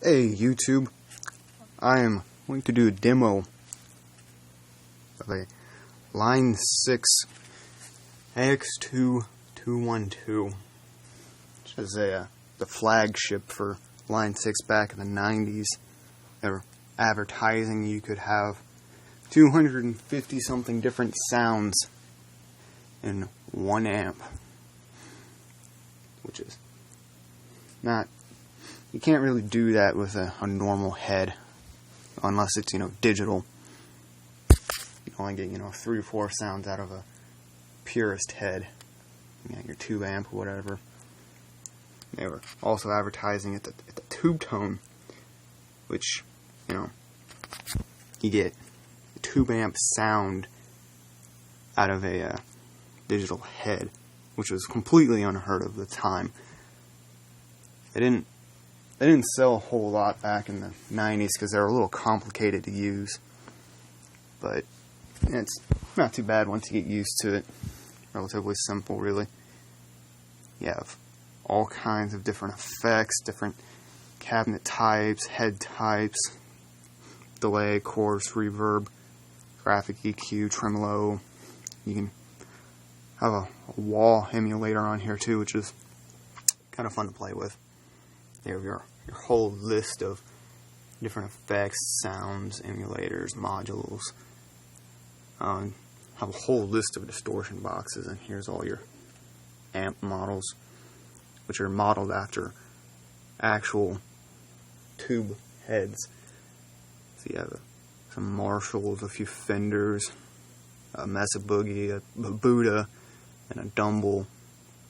Hey YouTube, I am going to do a demo of a Line 6 AX2212, which is the flagship for Line 6 back in the 90s. They were advertising you could have 250 something different sounds in one amp, which is not, you can't really do that with a normal head unless it's, digital. You only get, 3 or 4 sounds out of a purist head, your tube amp or whatever. They were also advertising at the tube tone, which, you get a tube amp sound out of a digital head, which was completely unheard of at the time. They didn't sell a whole lot back in the 90s because they were a little complicated to use, but it's not too bad once you get used to it. Relatively simple, really. You have all kinds of different effects, different cabinet types, head types, delay, chorus, reverb, graphic EQ, tremolo. You can have a wall emulator on here too, which is kind of fun to play with. There are your whole list of different effects, sounds, emulators, modules. Have a whole list of distortion boxes, and here's all your amp models, which are modeled after actual tube heads. So you have some Marshalls, a few Fenders, a Mesa Boogie, a Buddha, and a Dumble,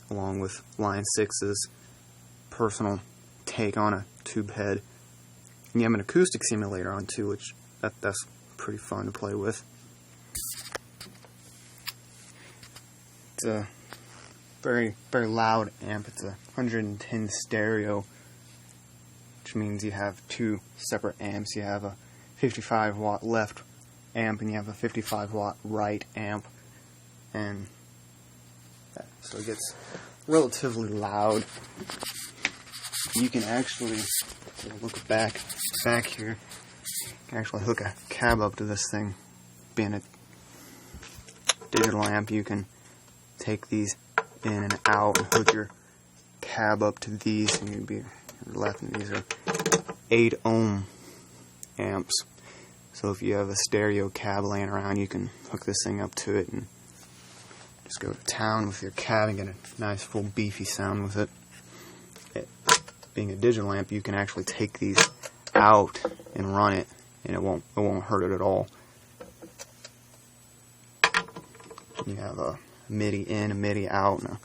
along with Line 6's personal take on a tube head. And you have an acoustic simulator on too, which that's pretty fun to play with. It's a very, very loud amp. It's a 110 stereo, which means you have 2 separate amps. You have a 55 watt left amp and you have a 55 watt right amp, and so it gets relatively loud. You can actually look back here. You can actually hook a cab up to this thing. Being a digital amp, you can take these in and out and hook your cab up to these, and you'd be left. And these are 8 ohm amps. So if you have a stereo cab laying around, you can hook this thing up to it and just go to town with your cab and get a nice full beefy sound with it. Being a digital amp, you can actually take these out and run it, and it won't hurt it at all. You have a MIDI in, a MIDI out, and a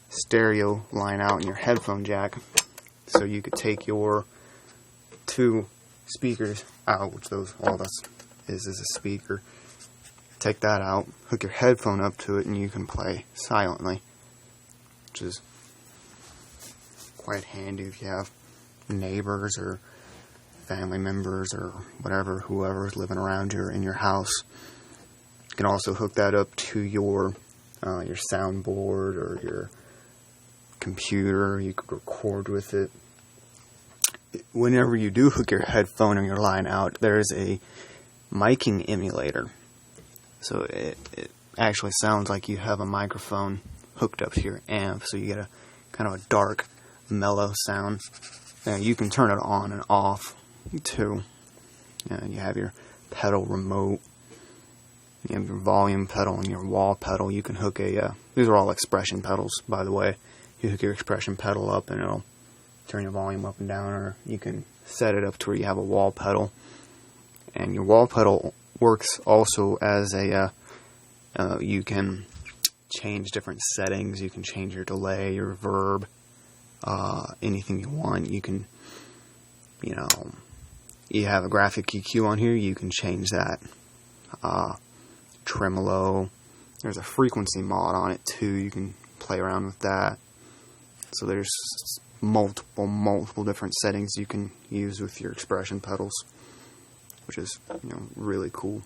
stereo line out, and your headphone jack. So you could take your 2 speakers out, which all this is a speaker. Take that out, hook your headphone up to it, and you can play silently, which is quite handy if you have neighbors or family members or whatever, whoever's living around you or in your house. You can also hook that up to your soundboard or your computer. You could record with it. Whenever you do hook your headphone or your line out, there's a miking emulator. So it actually sounds like you have a microphone hooked up to your amp, so you get a kind of a dark, mellow sound. Now you can turn it on and off too. You have your pedal remote. You have your volume pedal and your wall pedal. You can hook these are all expression pedals, by the way. You hook your expression pedal up and it'll turn your volume up and down, or you can set it up to where you have a wall pedal. And your wall pedal works also as you can change different settings. You can change your delay, your reverb, anything you want. You can, you have a graphic EQ on here, you can change that. Tremolo, there's a frequency mod on it too, you can play around with that. So there's multiple different settings you can use with your expression pedals, which is, really cool.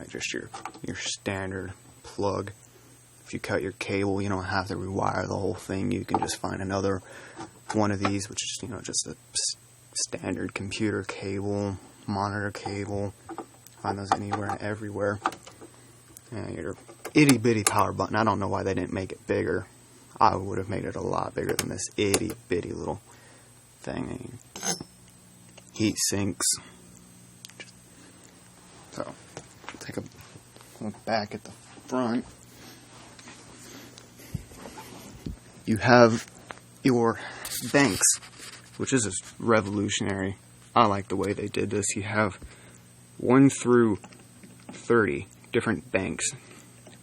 Just your standard plug if you cut your cable, you don't have to rewire the whole thing. You can just find another one of these, which is, just a standard computer cable, monitor cable. Find those anywhere and everywhere. And your itty bitty power button. I don't know why they didn't make it bigger. I would have made it a lot bigger than this itty bitty little thing. Heat sinks. So, take a look back at the front. You have your banks, which is just revolutionary. I like the way they did this. You have 1 through 30 different banks.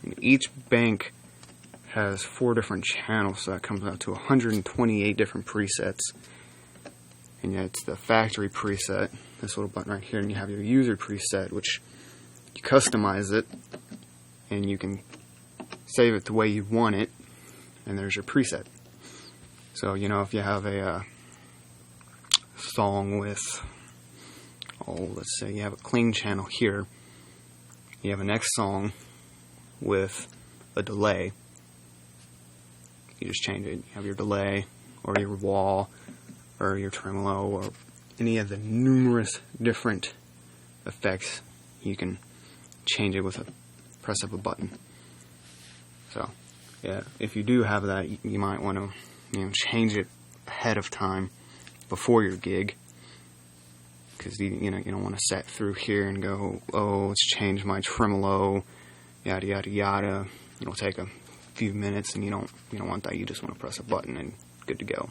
And each bank has 4 different channels, so that comes out to 128 different presets. And yet it's the factory preset, this little button right here, and you have your user preset, which you customize it, and you can save it the way you want it, and there's your preset. So, if you have a song with, let's say you have a clean channel here, you have a next song with a delay, you just change it. You have your delay, or your wah, or your tremolo, or any of the numerous different effects. You can change it with a press of a button. So, yeah, if you do have that, you might want to, change it ahead of time before your gig, because you don't want to set through here and go, oh, let's change my tremolo, yada yada yada. It'll take a few minutes, and you don't want that. You just want to press a button and good to go.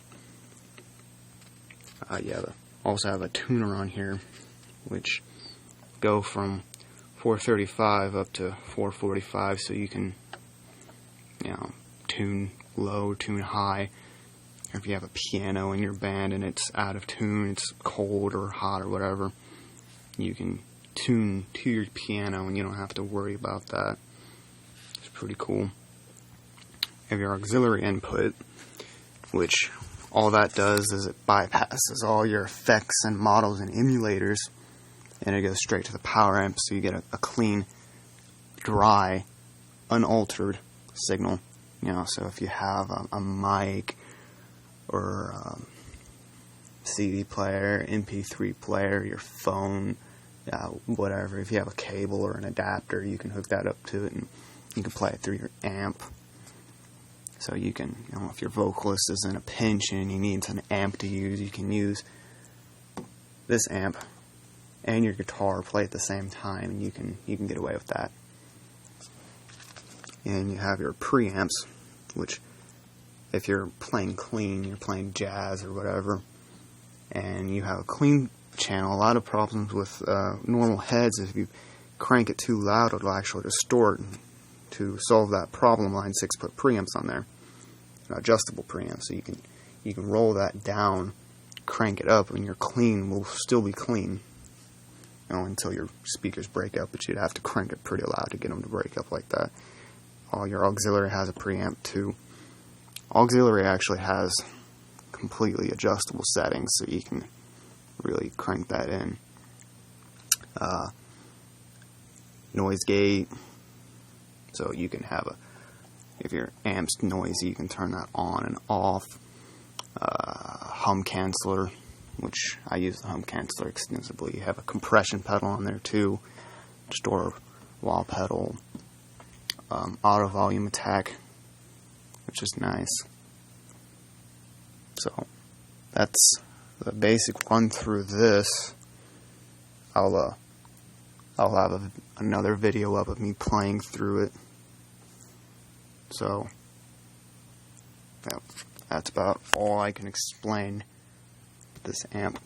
Also have a tuner on here, which go from 435 up to 445, so you can tune low, tune high. Or if you have a piano in your band and it's out of tune, it's cold or hot or whatever, you can tune to your piano and you don't have to worry about that. It's pretty cool. You have your auxiliary input, which all that does is it bypasses all your effects and models and emulators, and it goes straight to the power amp, so you get a clean, dry, unaltered signal. So if you have a mic or a CD player, MP3 player, your phone, whatever, if you have a cable or an adapter, you can hook that up to it and you can play it through your amp. So you can, if your vocalist is in a pinch and he needs an amp to use, you can use this amp and your guitar, play at the same time, and you can get away with that. And you have your preamps, which if you're playing clean, you're playing jazz or whatever, and you have a clean channel, a lot of problems with normal heads, if you crank it too loud, it'll actually distort. To solve that problem, Line 6 put preamps on there, adjustable preamps, so you can roll that down, crank it up, and your clean will still be clean, until your speakers break up, but you'd have to crank it pretty loud to get them to break up like that. All your auxiliary has a preamp too. Auxiliary actually has completely adjustable settings, so you can really crank that in. Noise gate, so you can have if your amp's noisy, you can turn that on and off. Hum canceller, which I use the hum canceller extensively. You have a compression pedal on there too, store wah pedal, auto volume attack, which is nice. So that's the basic run through this. I'll have another video up of me playing through it. So that's about all I can explain this amp.